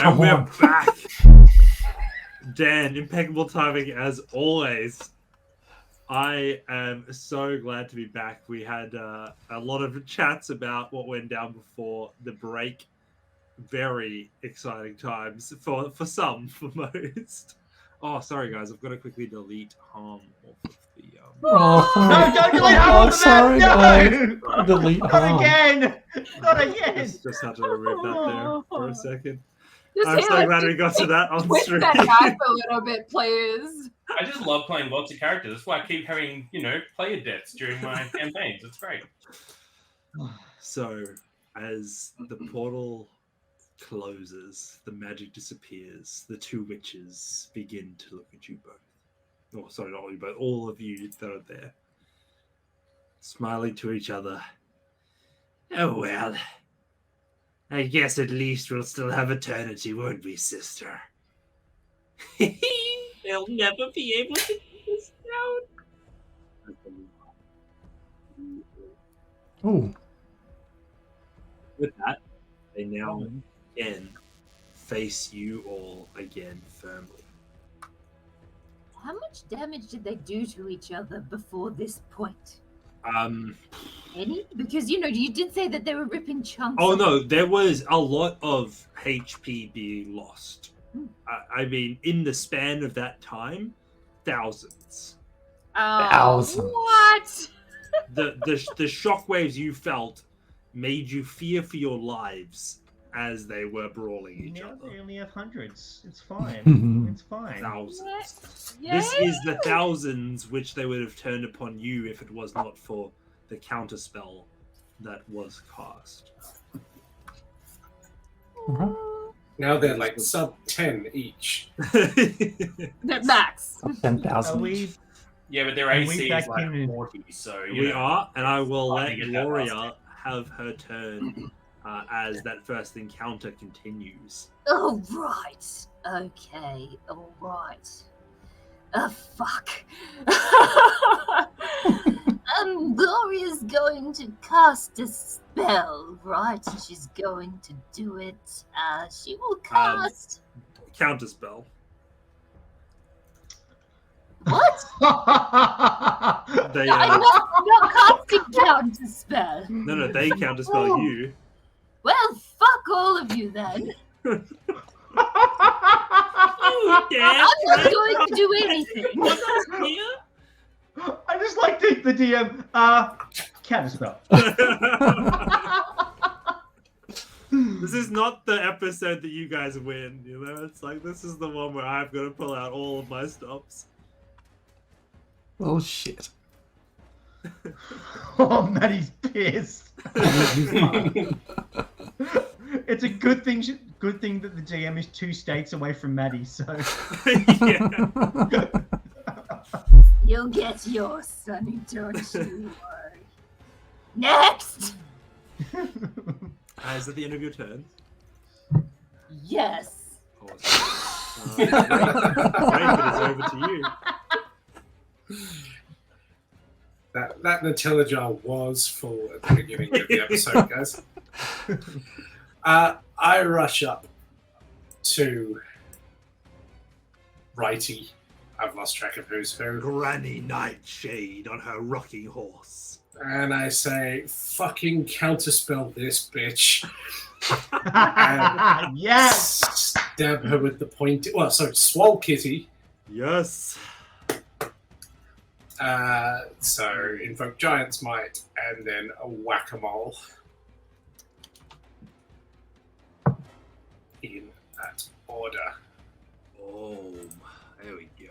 And we're back. Dan, impeccable timing as always. I am so glad to be back. We had a lot of chats about what went down before the break. Very exciting times for some, for most. Oh, sorry guys, I've got to quickly delete harm off of the. No, don't delete harm off sorry, that! No! delete Not harm. again! Not again! Just had to remove that there for a second. Just I'm so glad we got to that on twist stream. that back a little bit, please. I just love playing lots of characters. That's why I keep having, player deaths during my campaigns. It's great. So, as the portal closes, the magic disappears, the two witches begin to look at you both. Oh, sorry, not you both, all of you that are there. Smiling to each other. Oh, well. I guess at least we'll still have eternity, won't we, sister? They'll never be able to get this down. Ooh. With that, they now again face you all again firmly. How much damage did they do to each other before this point? Any? Because, you did say that they were ripping chunks. Oh, no, there was a lot of HP being lost. I mean, in the span of that time, thousands. Thousands. What? The shockwaves you felt made you fear for your lives as they were brawling each Now other. they only have hundreds. It's fine. It's fine. Thousands. Yay. This is the thousands which they would have turned upon you if it was not for the counterspell that was cast. Now they're like sub 10 each. They're max. 10,000. Yeah, but their Are we AC is back like in? 40, so We are, and I will let Fighting it that Gloria last have her turn as that first encounter continues. Oh, right. Okay, all right. Fuck. Gloria's going to cast a spell, right? She's going to do it. She will cast... Counterspell. What? They, I'm not casting counterspell. no, they counterspell you. Well, fuck all of you then. Yeah, I'm not going to do anything. I just like the DM. Counterspell. This is not the episode that you guys win, It's like, this is the one where I've got to pull out all of my stops. Oh, shit. Oh, Maddie's pissed. It's a good thing that the GM is 2 states away from Maddie, so... Yeah. You'll get yours, Sonny, don't you worry. Next! Is that the end of your turn? Yes. Awesome. Great, but it's over to you. That Nutella jar was full at the beginning of the episode, guys. I rush up to Righty. I've lost track of who's who. Granny Nightshade on her rocking horse. And I say, fucking counterspell this bitch. Yes! Stab her with the point. Well, sorry, Swole Kitty. Yes. So invoke Giant's Might and then a whack-a-mole. In that order. Oh, there we go.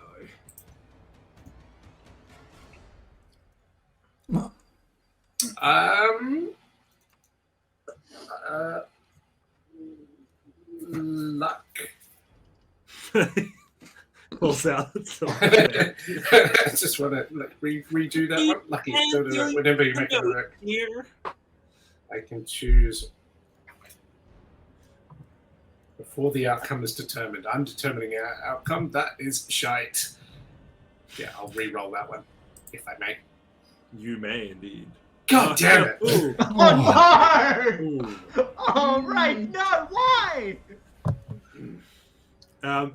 Luck. Pulls out. I just want to redo that one. Lucky. Whenever you make it work. Here. I can choose before the outcome is determined. I'm determining our outcome. That is shite. Yeah, I'll re-roll that one, if I may. You may indeed. God damn it! Ooh. Oh no! Ooh. Oh right, no, why?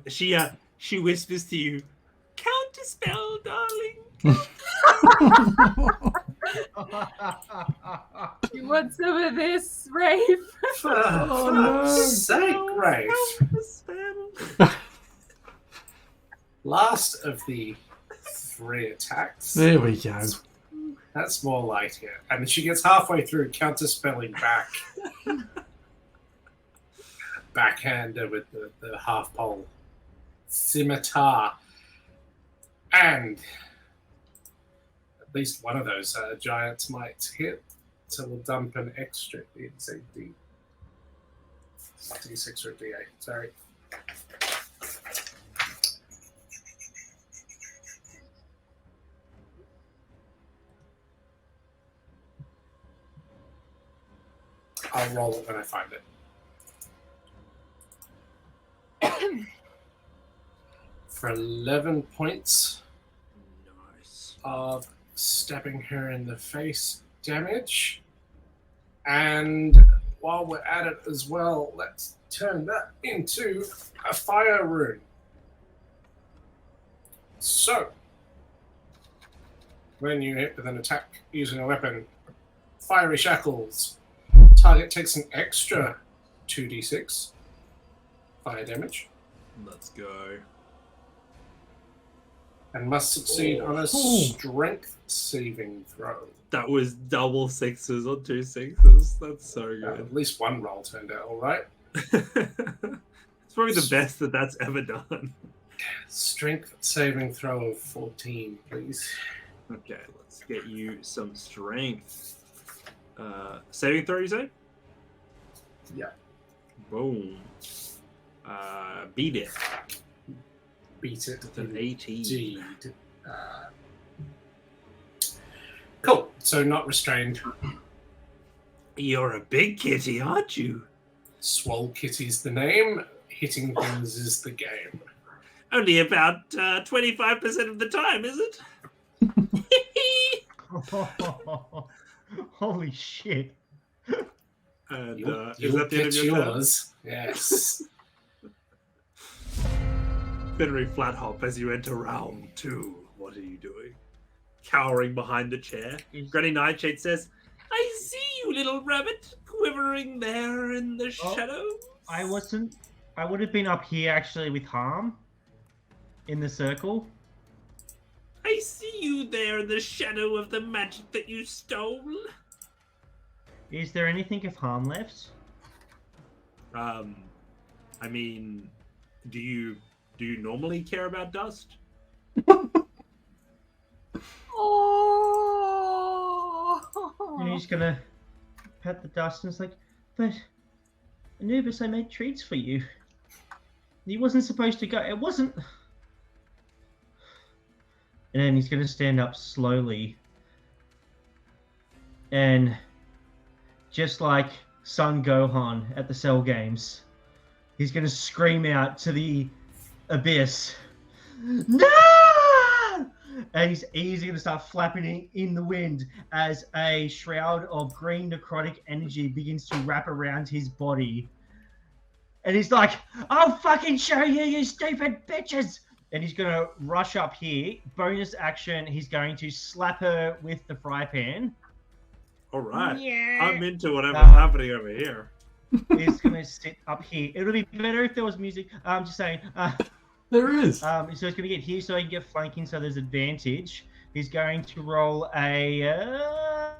She whispers to you, "Counterspell, darling." You want some of this, Rafe? Oh no! Sake, Rafe. Counterspell. Last of the 3 attacks. There we go. That's more like it. And she gets halfway through counterspelling back. Backhander with the half pole scimitar. And at least one of those giants might hit. So we'll dump an extra. It's a D6 or a D8. Sorry. I'll roll it when I find it. For 11 points Nice. of stabbing her in the face damage. And while we're at it as well, let's turn that into a fire rune. So, when you hit with an attack using a weapon, fiery shackles. Target takes an extra 2d6 fire damage Let's go. and must succeed on a strength saving throw. That was double 6s or 2 6s. That's so good. At least one roll turned out all right. It's probably the best that's ever done. Strength saving throw of 14, please. Okay, let's get you some strength. Saving throw, you say? Yeah. Boom. Beat it. Beat it. It's an 18. Indeed. Cool. So not restrained. You're a big kitty, aren't you? Swole Kitty's the name. Hitting things is the game. Only about 25% of the time, is it? Holy shit. And You'll is that the end of get your turn? yours. Yes. Very flat hop as you enter round 2. What are you doing? Cowering behind the chair. Granny Nightshade says, "I see you, little rabbit, quivering there in the shadows." I would have been up here actually with Harm in the circle. I see you there in the shadow of the magic that you stole. Is there anything of Harm left? I mean, do you normally care about dust? Oh. And he's gonna pat the dust and it's like, but Anubis, I made treats for you. He wasn't supposed to go. It wasn't. And then he's gonna stand up slowly. And just like Son Gohan at the Cell Games, he's gonna scream out to the abyss, "No!" And he's going to start flapping in the wind as a shroud of green necrotic energy begins to wrap around his body. And he's like, "I'll fucking show you, you stupid bitches!" And he's going to rush up here. Bonus action, he's going to slap her with the fry pan. All right. Yeah. I'm into whatever's happening over here. He's going to sit up here. It would be better if there was music. I'm just saying. There is. So he's going to get here so he can get flanking, so there's advantage. He's going to roll a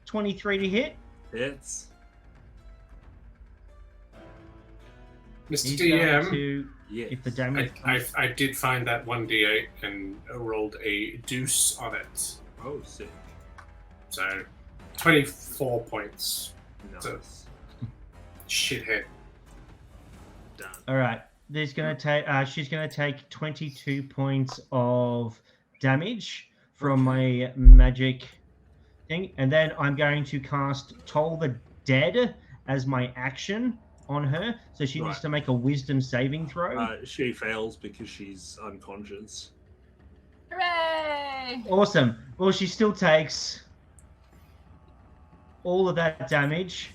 23 to hit. Hits. Mr. He's DM, going to, Yes. if the damage I did find that 1d8 and rolled a deuce on it. Oh, sick. So 24 points. Nice. Shithead. Done. All right. There's going to take. She's going to take 22 points of damage from my magic thing, and then I'm going to cast Toll the Dead as my action on her. So she needs Right. to make a Wisdom saving throw. She fails because she's unconscious. Hooray! Awesome. Well, she still takes all of that damage.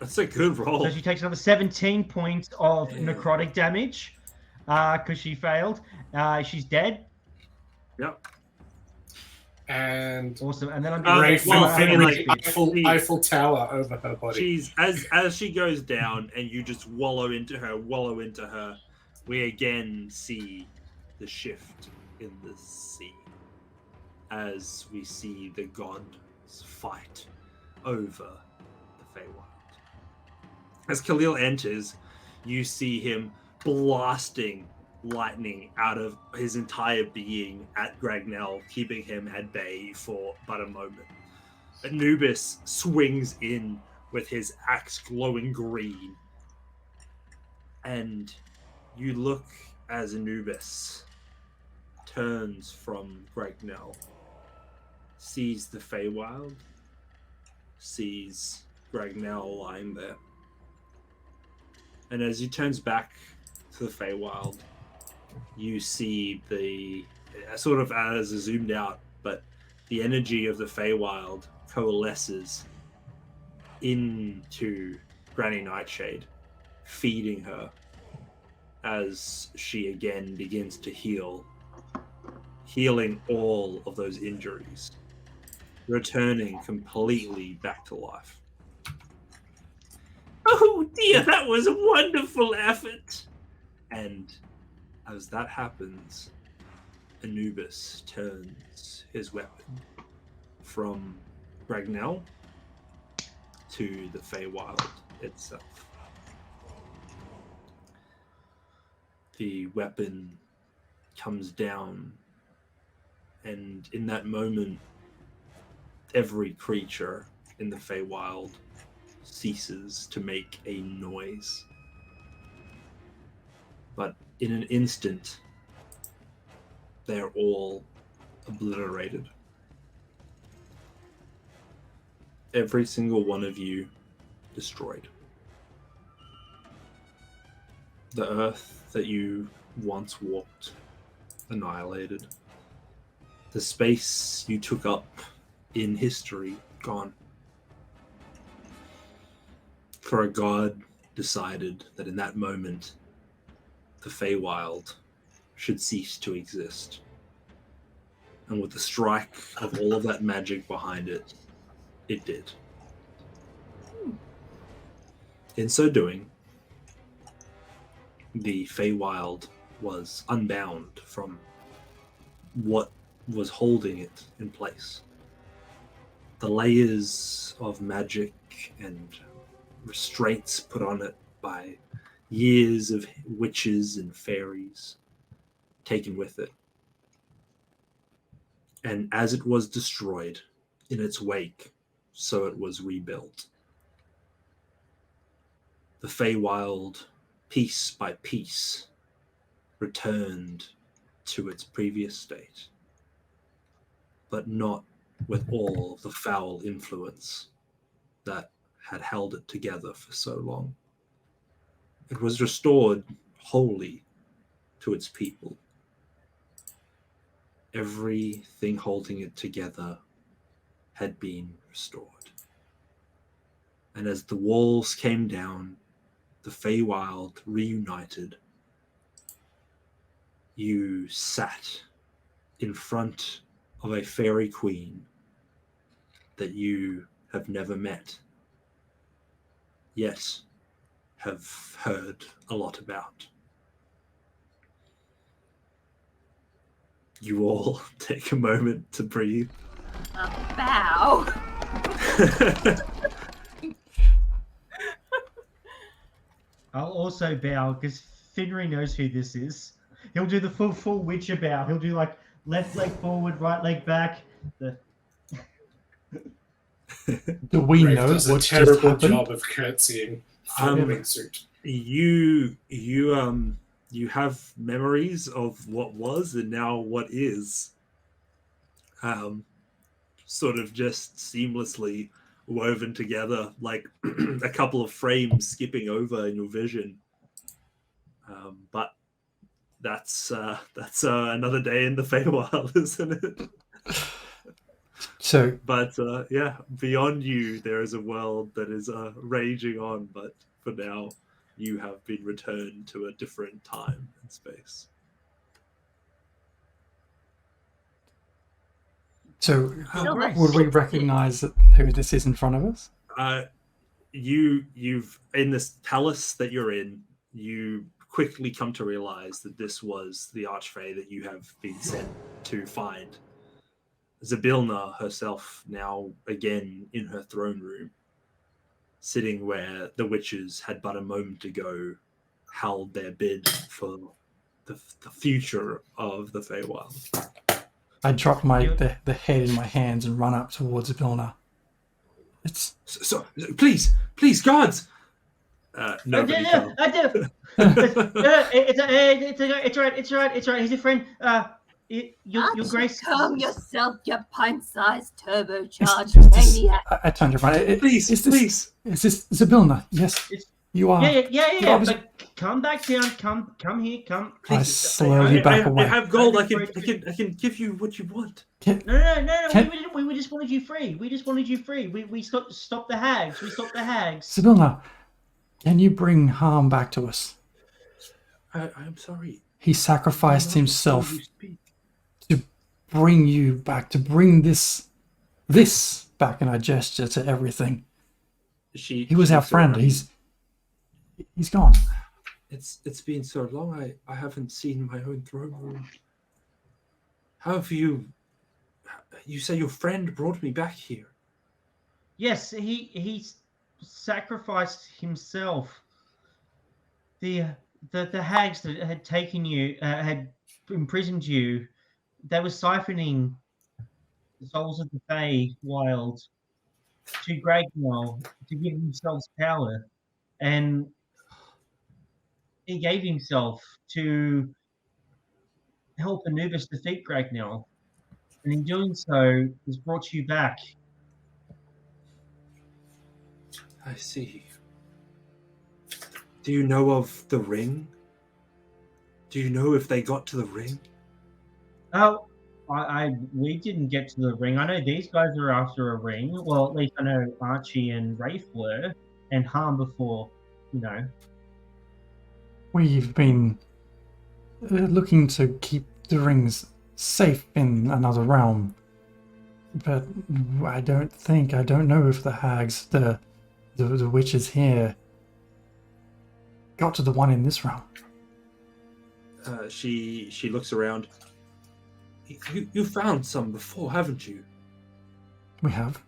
That's a good roll. So she takes another 17 points of necrotic damage because she failed. She's dead. Yep. And Awesome. And then I'm Eiffel Tower over her body. She's as she goes down, and you just wallow into her. We again see the shift in the sea as we see the gods fight over the Feywild. As Khalil enters, you see him blasting lightning out of his entire being at Gragnell, keeping him at bay for but a moment. Anubis swings in with his axe glowing green, and you look as Anubis turns from Gragnell, sees the Feywild, sees Gragnell lying there. And as he turns back to the Feywild, you see the sort of as a zoomed out, but the energy of the Feywild coalesces into Granny Nightshade, feeding her as she again begins to heal, healing all of those injuries, returning completely back to life. Oh dear, that was a wonderful effort! And as that happens, Anubis turns his weapon from Gragnell to the Feywild itself. The weapon comes down, and in that moment, every creature in the Feywild ceases to make a noise. But in an instant, they're all obliterated. Every single one of you destroyed. The earth that you once walked, annihilated. The space you took up in history, gone. For a god decided that in that moment, the Feywild should cease to exist. And with the strike of all of that magic behind it, it did. In so doing, the Feywild was unbound from what was holding it in place. The layers of magic and restraints put on it by years of witches and fairies taken with it. And as it was destroyed, in its wake, so it was rebuilt. The Feywild, piece by piece, returned to its previous state, but not with all the foul influence that had held it together for so long. It was restored wholly to its people. Everything holding it together had been restored. And as the walls came down, the Feywild reunited. You sat in front of a fairy queen that you have never met, yet have heard a lot about. You all take a moment to breathe. Bow. I'll also bow because Finry knows who this is. He'll do the full Witcher bow. He'll do like left leg forward, right leg back. Do we Rafe know does a what's just terrible happened? job of curtsying. Wingsuit. You have memories of what was and now what is, sort of just seamlessly woven together, like a couple of frames skipping over in your vision. But that's another day in the Feywild, isn't it? So, But yeah, beyond you, there is a world that is raging on. But for now, you have been returned to a different time and space. so Silver. would we recognize who this is in front of us? You've in this palace that you're in, you quickly come to realize that this was the archfey that you have been sent to find. Zabilna herself now again in her throne room, sitting where the witches had but a moment ago held their bid for the future of the Feywild. I drop the head in my hands and run up towards Vilna. It's So please, guards. Nobody come. It's right. He's a friend. Your Grace. Calm yourself, you pint-sized turbocharged is maniac. I turned around. Please. Is this Zabilna? Yes, you are. Yeah. But come back down. Come here. Come. I slowly back away. I have gold. I can give you what you want. No. We just wanted you free. We stopped the hags. Zabilna, can you bring harm back to us? I'm sorry. He sacrificed himself to bring you back, to bring this back, and I gesture to everything. He was our friend. He's gone. It's been so long. I haven't seen my own throne room. How have you? You say your friend brought me back here. Yes, he sacrificed himself. The hags that had taken you, had imprisoned you, they were siphoning the souls of the Feywild to Gragnall to give themselves power, and he gave himself to help Anubis defeat Gragnall, and in doing so, has brought you back. I see. Do you know of the ring? Do you know if they got to the ring? Oh, we didn't get to the ring. I know these guys are after a ring. Well, at least I know Archie and Rafe were, and Harm before, We've been looking to keep the rings safe in another realm, but I don't know if the hags, the witches here, got to the one in this realm. She looks around. You found some before, haven't you? We have.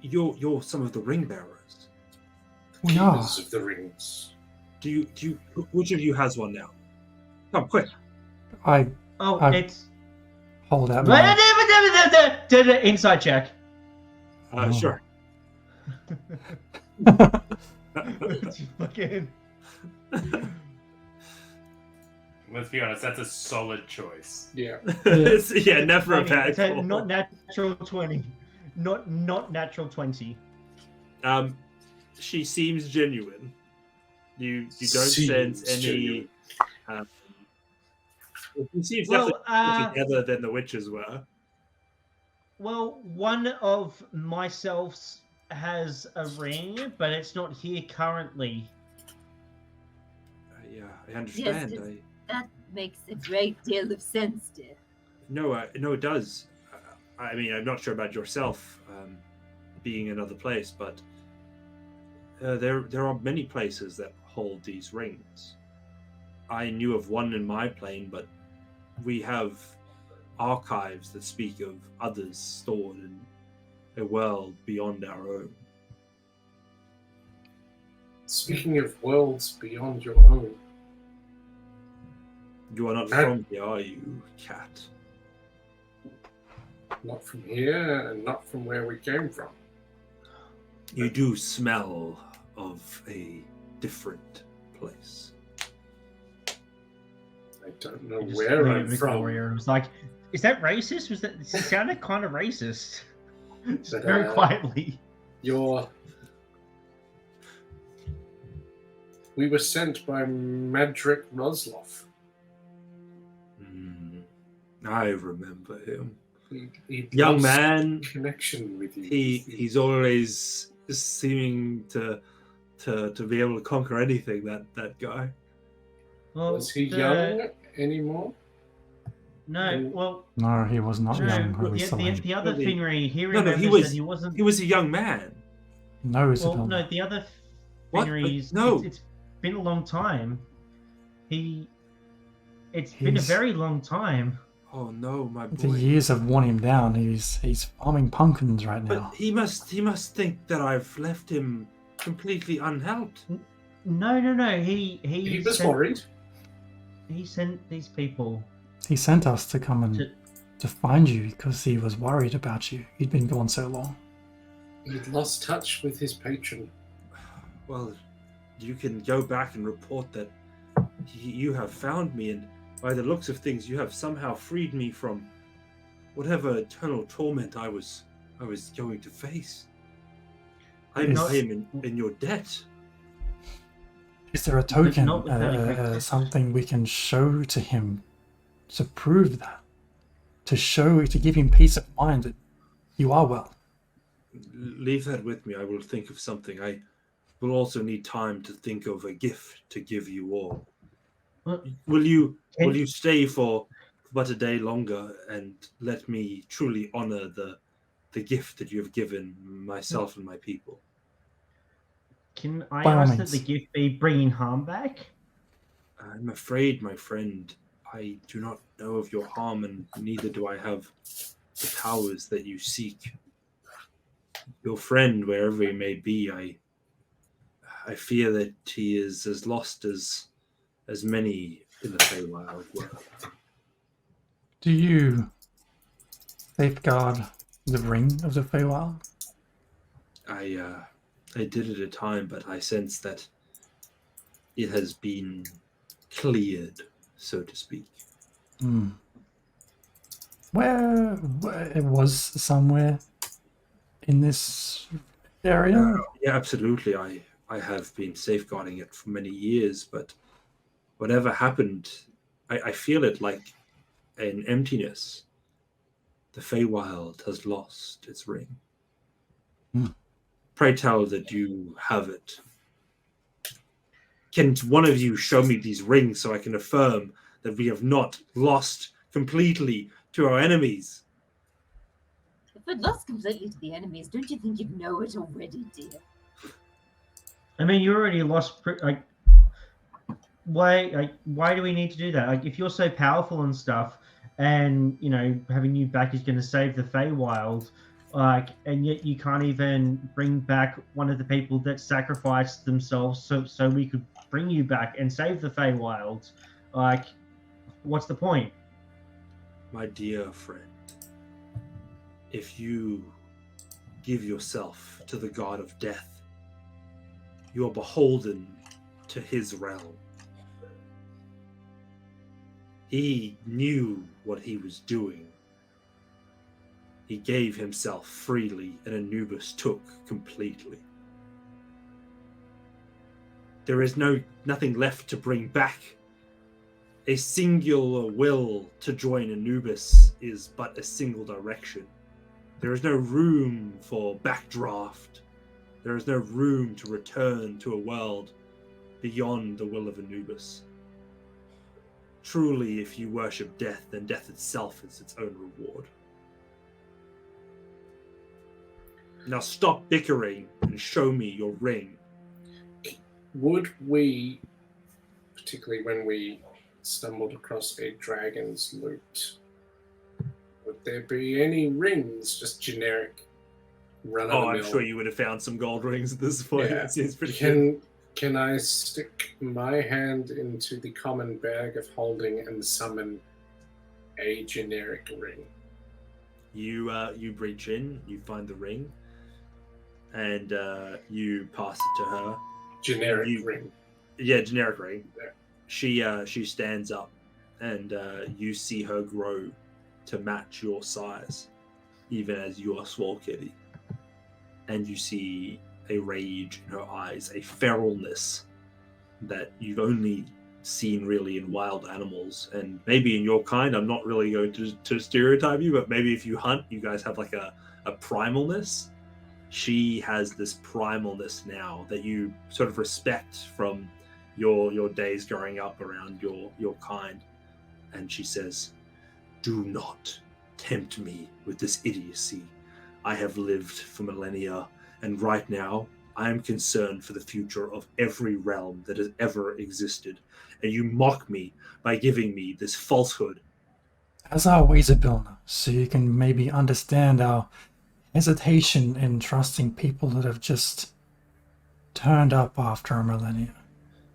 You're some of the ring bearers. We are. Keepers of the rings. Do you? Which of you has one now? Come quick. It's hold out my... inside check. Sure. Fucking. Let's be honest, that's a solid choice. Yeah. Never a bad call. Not natural 20. Not natural 20. She seems genuine. You don't sense any. She seems definitely more together than the witches were. Well, one of myself's has a ring, but it's not here currently. Yeah, I understand. Yes, that makes a great deal of sense, dear. No, it does. I mean, I'm not sure about yourself being in another place, but there are many places that hold these rings. I knew of one in my plane, but we have archives that speak of others stored in a world beyond our own. Speaking of worlds beyond your own. You are not from here, are you, cat? Not from here, and not from where we came from. You do smell of a different place. I don't know where I'm from. It was like, is that racist? It sounded kind of racist. Just But, very quietly. We were sent by Madrick Rosloff. I remember him. He'd Young lost man, connection with you. he's always seeming to be able to conquer anything. That guy. Well, Was he young anymore? No, well, No, he was not no. young when we saw him. The other Really? Finri, he No, remembers he was. that he wasn't. He was a young man. No, Well, Isabella. no, the other What? Finri's. No. It's been a long time. It's been a He's- very long time. Oh no, my The boy. years have worn him down. He's farming pumpkins right now. But he must think that I've left him completely unhelped. No. He was sent, worried. He sent these people. He sent us to come and To- to find you because he was worried about you. You'd been gone so long. He'd lost touch with his patron. Well, you can go back and report that you have found me, and by the looks of things, you have somehow freed me from whatever eternal torment I was going to face. I am Is- in your debt. Is there a token, not without a great something we can show to him to prove that? To give him peace of mind that you are well. Leave that with me. I will think of something. I will also need time to think of a gift to give you all. Well, Will you stay for but a day longer and let me truly honor the gift that you have given myself and my people? Can I By all ask that means. the gift be bringing harm back? I'm afraid, my friend, I do not know of your harm, and neither do I have the powers that you seek. Your friend, wherever he may be, I fear that he is as lost as many in the Feywild were. Do you safeguard the ring of the Feywild? I did at a time, but I sense that it has been cleared, so to speak. Where it was somewhere in this area? Yeah, absolutely. I have been safeguarding it for many years, but whatever happened, I feel it like an emptiness. The Feywild has lost its ring. Pray tell that you have it. Can one of you show me these rings so I can affirm that we have not lost completely to our enemies? If it lost completely to the enemies, don't you think you'd know it already, dear? I mean, you already lost. Why do we need to do that? Like, if you're so powerful and stuff, and having you back is going to save the Feywild, and yet you can't even bring back one of the people that sacrificed themselves so we could bring you back and save the Feywild. Like, what's the point? My dear friend, if you give yourself to the god of death, you are beholden to his realm. He knew what he was doing. He gave himself freely, and Anubis took completely. There is nothing left to bring back. A singular will to join Anubis is but a single direction. There is no room for backdraft. There is no room to return to a world beyond the will of Anubis. Truly, if you worship death, then death itself is its own reward. Now stop bickering and show me your ring. Would we, particularly when we stumbled across a dragon's loot, would there be any rings, just generic run-of-the-mill? I'm sure you would have found some gold rings at this point. Yeah. It seems pretty good. Can I stick my hand into the common bag of holding and summon a generic ring? You reach in, you find the ring, and you pass it to her. Generic ring. Yeah, generic ring. Yeah. She stands up, and you see her grow to match your size, even as you are small, kitty. And you see a rage in her eyes, a feralness that you've only seen really in wild animals, and maybe in your kind. I'm not really going to stereotype you, but maybe if you hunt, you guys have like a primalness. She has this primalness now that you sort of respect from your days growing up around your kind. And she says, "Do not tempt me with this idiocy. I have lived for millennia, and right now I am concerned for the future of every realm that has ever existed, and you mock me by giving me this falsehood." As our ways, Abilna, so you can maybe understand our hesitation in trusting people that have just turned up after a millennia.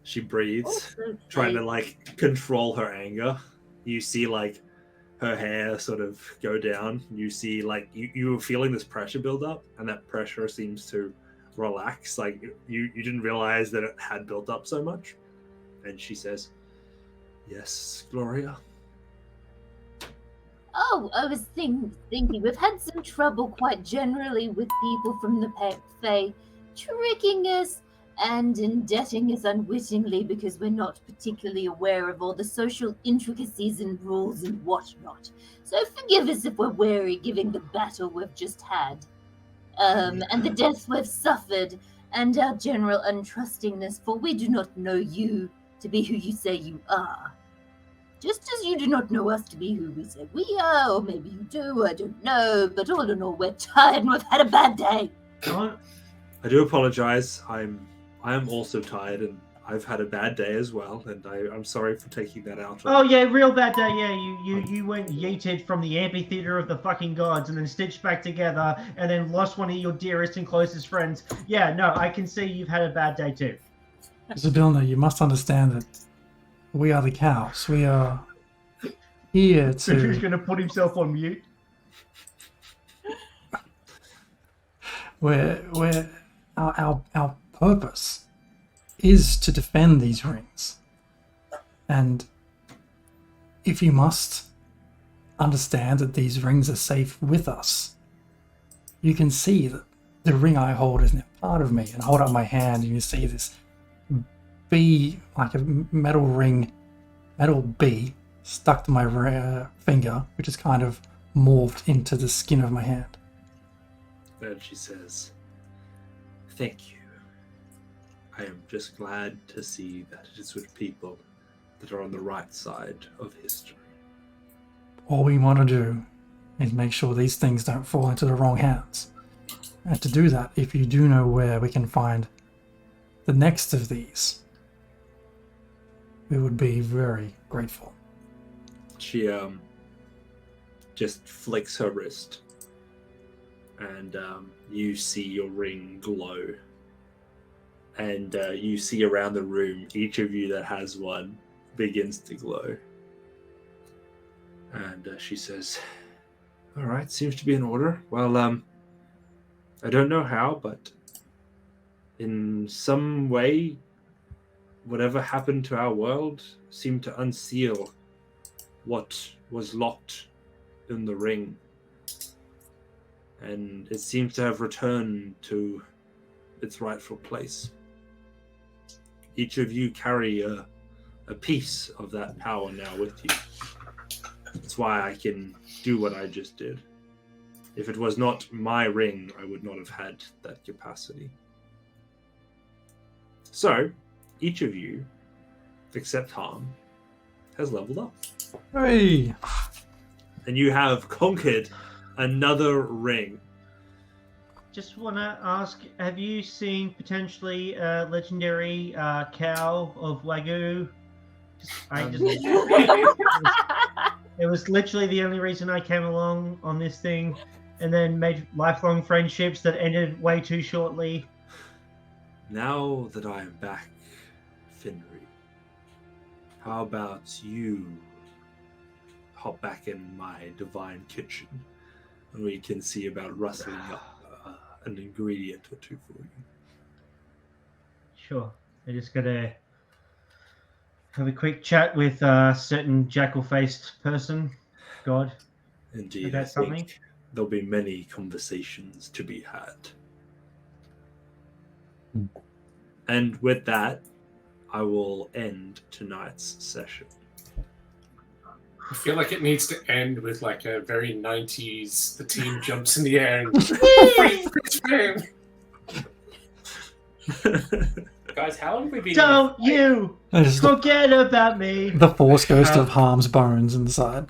She breathes, Also, trying to like control her anger. You see like her hair sort of go down. You see like you were feeling this pressure build up, and that pressure seems to relax. Like you didn't realize that it had built up so much. And she says, "Yes, Gloria." Oh, I was thinking we've had some trouble quite generally with people from the Fae tricking us and indebting us unwittingly because we're not particularly aware of all the social intricacies and rules and whatnot. So forgive us if we're wary given the battle we've just had, and the deaths we've suffered, and our general untrustingness, for we do not know you to be who you say you are. Just as you do not know us to be who we say we are, or maybe you do, I don't know, but all in all, we're tired and we've had a bad day. I do apologize. I am also tired, and I've had a bad day as well, and I'm sorry for taking that out. Oh yeah, real bad day. Yeah, you went yeeted from the amphitheater of the fucking gods, and then stitched back together, and then lost one of your dearest and closest friends. Yeah, no, I can see you've had a bad day too. Zabilna, you must understand that we are the cows. We are here So who's to... going to put himself on mute? Our purpose is to defend these rings. And if you must understand that these rings are safe with us, you can see that the ring I hold is now part of me. And I hold up my hand and you see this bee, like a metal bee stuck to my finger, which is kind of morphed into the skin of my hand. And she says, "Thank you. I am just glad to see that it is with people that are on the right side of history." All we want to do is make sure these things don't fall into the wrong hands. And to do that, if you do know where we can find the next of these, we would be very grateful. She just flicks her wrist, and you see your ring glow. And you see around the room, each of you that has one begins to glow. And she says, "All right, seems to be in order. Well, I don't know how, but in some way, whatever happened to our world seemed to unseal what was locked in the ring. And it seems to have returned to its rightful place. Each of you carry a piece of that power now with you. That's why I can do what I just did. If it was not my ring, I would not have had that capacity. So, each of you, except Harm, has leveled up. Hey! And you have conquered another ring. Just want to ask, have you seen potentially a legendary cow of Wagyu? It was literally the only reason I came along on this thing, and then made lifelong friendships that ended way too shortly. Now that I am back, Finri, how about you hop back in my divine kitchen, and we can see about rustling up an ingredient or two for you. Sure. I just gotta have a quick chat with a certain jackal-faced person. God. Indeed, About I think something? there'll be many conversations to be had. And with that, I will end tonight's session. I feel like it needs to end with like a very 90s. The team jumps in the air and freeze frame. Guys, how long have we been? Don't you There's the, forget about me. the Force Ghost of Harm's bones inside.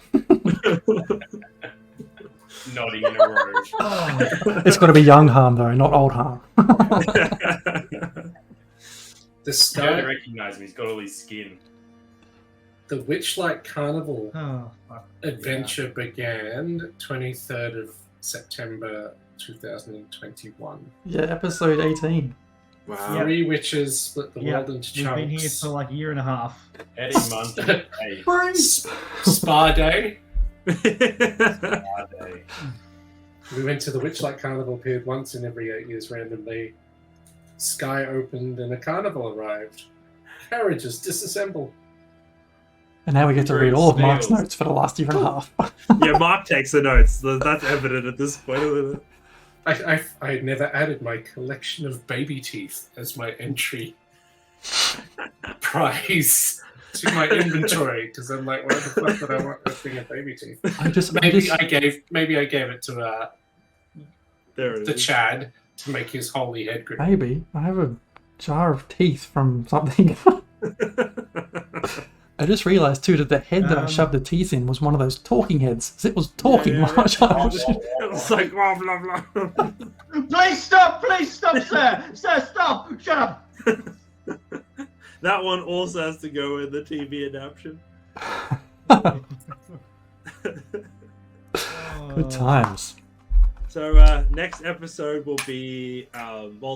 Nodding in a row. Oh, It's got to be young Harm, though, not old Harm. The How do sky, they recognize him? He's got all his skin. the Witchlight Carnival oh, fuck. adventure began 23rd of September 2021. Yeah, episode 18. Wow. 3 witches split the Yeah, world into we've chunks. been here for like a year and a half. Eddie month. Hey, Spa Day. our day. We went to the Witchlight Carnival, appeared once in every 8 years randomly. Sky opened and a carnival arrived. Carriages disassemble. And now we get to read all of Mark's Snails. notes for the last year and a half. Yeah, Mark takes the notes. That's evident at this point. Isn't it? I had never added my collection of baby teeth as my entry prize to my inventory because I'm like, why the fuck would I want a thing of baby teeth? Maybe I gave it to There it the is. Chad to make his holy head group. Maybe. I have a jar of teeth from something. I just realised too that the head that I shoved the teeth in was one of those talking heads. It was talking Yeah, while I Oh, shoved it. It's like blah blah blah. Please stop, sir! Sir, stop! Shut up! That one also has to go in the TV adaptation. Good times. So next episode will be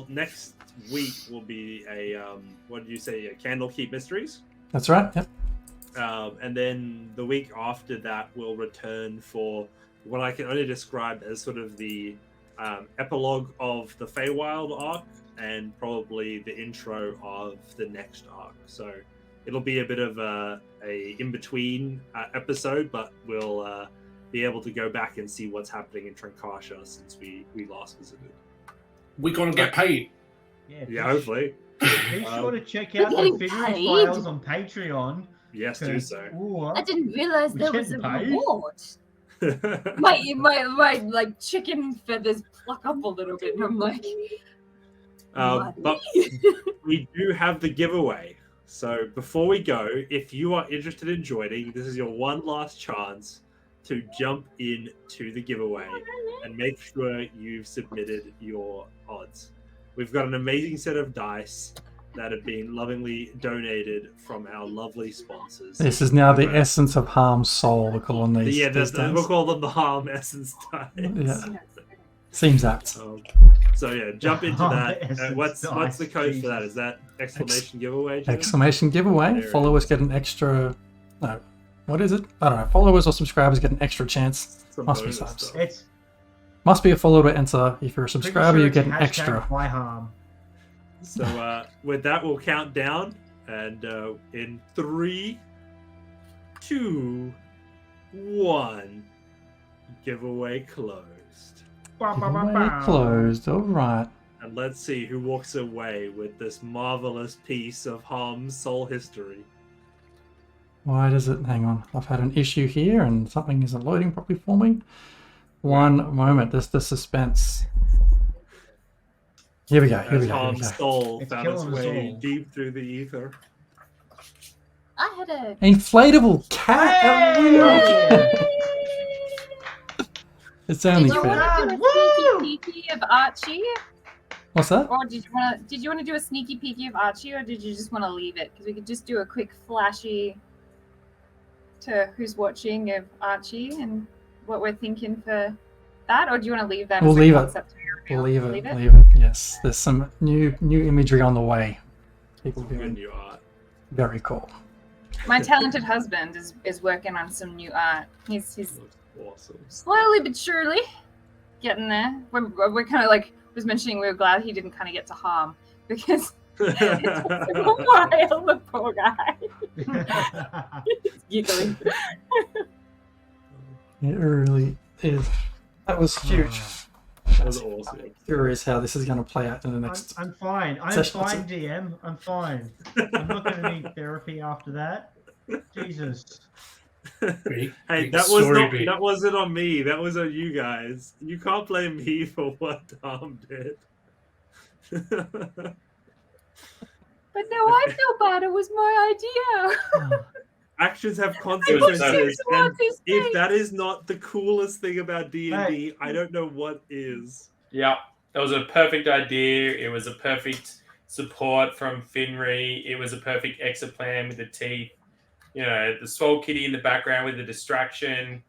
next week will be a what did you say, a Candlekeep Mysteries, That's right. Yep. and then the week after that we'll return for what I can only describe as sort of the epilogue of the Feywild arc and probably the intro of the next arc. So it'll be a bit of a in between episode, but we'll be able to go back and see what's happening in Trankasha since we last visited. We're gonna get paid. Yeah, hopefully. Be sure to check out the getting video paid? files on Patreon. Yes, do 'cause- so. Ooh, I didn't realize We there was a getting paid? reward. My like chicken feathers pluck up a little bit, and I'm like, But we do have the giveaway. So before we go, if you are interested in joining, this is your one last chance to jump in to the giveaway and make sure you've submitted your odds. We've got an amazing set of dice that have been lovingly donated from our lovely sponsors. This is now the essence of Harm's soul, we're calling these. Yeah, these we'll days. call them the Harm Essence dice. Yeah. Seems apt. So yeah, jump into Harm that. Essence What's the dice, code for that? Jesus. Is that exclamation giveaway? Jim? Exclamation giveaway. There it Followers get an extra. No. What is it? I don't know. Followers or subscribers get an extra chance. Some Must be bonus subs. stuff. It's Must be a follower to enter. If you're a pretty subscriber, sure you it's get an hashtag extra. Why harm? So with that, we'll count down, and in 3, 2, 1, giveaway closed. Giveaway closed. All right. And let's see who walks away with this marvelous piece of Harm's soul history. Why does it? Hang on. I've had an issue here, and something isn't loading properly for me. One moment. This the suspense. Here we go. Here As we go. Here we Harm's go. soul It's found its killing us way all. deep through the ether. I had a Inflatable cat. Hey! It's only Did you fair. want to do Woo! a sneaky peeky of Archie, What's that? or did you want to do a sneaky peeky of Archie, or did you just want to leave it? Because we could just do a quick flashy to who's watching of Archie and what we're thinking for that, or do you want to leave that? We'll as a leave it. concept to We'll reveal? leave it. Leave it. Yes. There's some new imagery on the way. People Good doing new art. very cool. My talented husband is working on some new art. He's Looks awesome. slowly but surely getting there. We're kind of like was mentioning, we were glad he didn't kind of get to harm because it took him a while, the poor guy. He's giggling. It really is. That was huge. That was awesome. Curious how this is going to play out in the next. I'm fine. I'm session. fine, DM. I'm fine. I'm not going to need therapy after that. Jesus. Hey, big that story beat. wasn't on me. That was on you guys. You can't blame me for what Tom did. But no, I feel bad. It was my idea. Actions have It consequences, was and his if face. that is not the coolest thing about D&D, Hey. I don't know what is. Yeah, that was a perfect idea. It was a perfect support from Finri. It was a perfect exit plan with the teeth. You know, the Swole Kitty in the background with the distraction.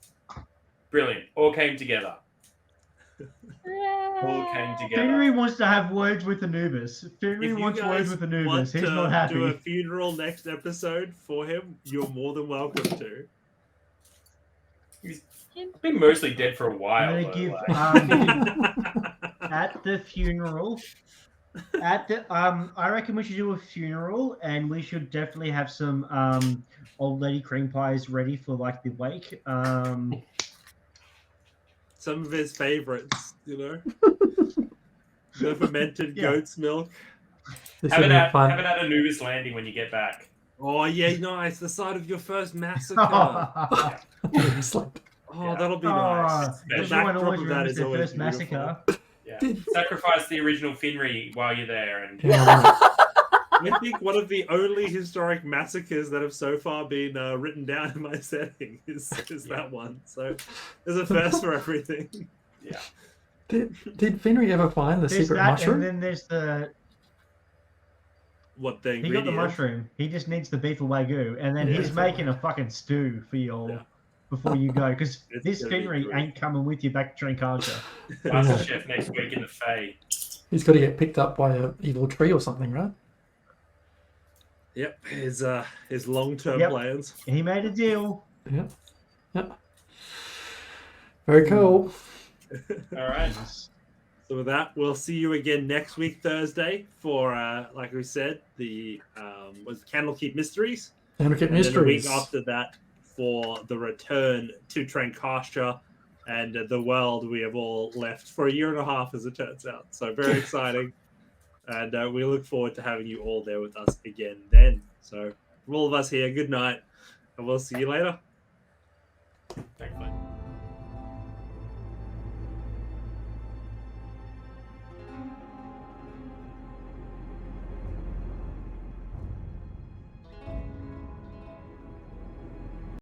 Brilliant. All came together. All came together. Finri wants to have words with Anubis. If Finri you wants words guys with Anubis. want He's to not happy. do a funeral next episode for him, you're more than welcome to. He's been mostly dead for a while. I'm though, gonna give like- at the funeral. I reckon we should do a funeral, and we should definitely have some old lady cream pies ready for like the wake. Some of his favorites, you know. The fermented Yeah. goat's milk. This have will it be at fun. Anubis Landing when you get back. Oh yeah, nice. The site of your first massacre. It's like, Oh, Yeah. that'll be nice. Special. The Everyone backdrop always of that remembers is their always first beautiful. massacre. Yeah. Sacrifice the original Finri while you're there, and yeah, I want it. I think one of the only historic massacres that have so far been written down in my setting is that one. So there's a first for everything. Did Finri ever find the There's secret that, mushroom? and then there's the. What the He got the ingredient? mushroom. He just needs the beef wagyu, and then Yeah. he's making a fucking stew for you all Yeah. before you go, because It's this gonna be Finri great. ain't coming with you back to Trancaja. Master Chef next week in the Fae. He's got to get picked up by an evil tree or something, right? Yep, his long-term Yep. plans. He made a deal. Yeah. Yeah. Very cool. All right. So with that, we'll see you again next week, Thursday, for like we said, the was Candlekeep Mysteries. And we get And then a week mysteries. after that for the return to Trancastra and the world we have all left for a year and a half, as it turns out. So very exciting. And we look forward to having you all there with us again then. So from all of us here, good night, and we'll see you later.